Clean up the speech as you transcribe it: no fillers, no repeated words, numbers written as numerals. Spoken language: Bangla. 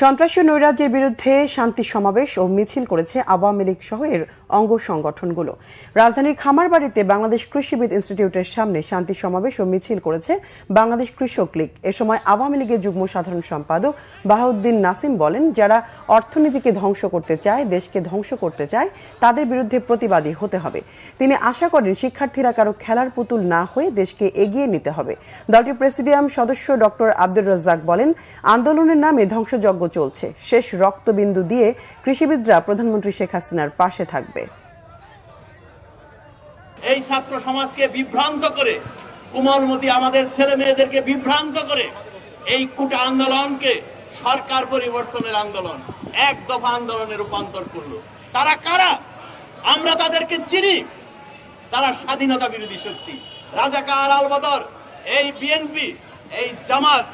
সন্ত্রাসী নৈরাজ্যের বিরুদ্ধে শান্তি সমাবেশ ও মিছিল করেছে আওয়ামী লীগ সহ এর অঙ্গ সংগঠনগুলো। রাজধানীর খামারবাড়িতে বাংলাদেশ কৃষিবিদ ইনস্টিটিউটের সামনে শান্তি সমাবেশ ও মিছিল করেছে বাংলাদেশ কৃষক লীগ। এ সময় আওয়ামী লীগের যুগ্ম সাধারণ সম্পাদক বাহাউদ্দিন নাসিম বলেন, যারা অর্থনীতিকে ধ্বংস করতে চায়, দেশকে ধ্বংস করতে চায়, তাদের বিরুদ্ধে প্রতিবাদী হতে হবে। তিনি আশা করেন শিক্ষার্থীরা কারো খেলার পুতুল না হয়ে দেশকে এগিয়ে নিতে হবে। দলটির প্রেসিডিয়াম সদস্য ডক্টর আব্দুর রাজ্জাক বলেন, আন্দোলনের নামে ধ্বংসযজ্ঞ চলছে। শেষ রক্তবিন্দু দিয়ে কৃষিবিদরা প্রধানমন্ত্রী শেখ হাসিনার পাশে থাকবে। এই ছাত্র সমাজকে বিভ্রান্ত করে, কোমলমতি আমাদের ছেলে মেয়েদেরকে বিভ্রান্ত করে এই কোটা আন্দোলনকে সরকার পরিবর্তনের আন্দোলন, এক দফা আন্দোলনে রূপান্তর করলো। তারা কারা? আমরা তাদেরকে চিনি। তারা স্বাধীনতা বিরোধী শক্তি, রাজাকার, আল বদর, এই বিএনপি, এই জামাত।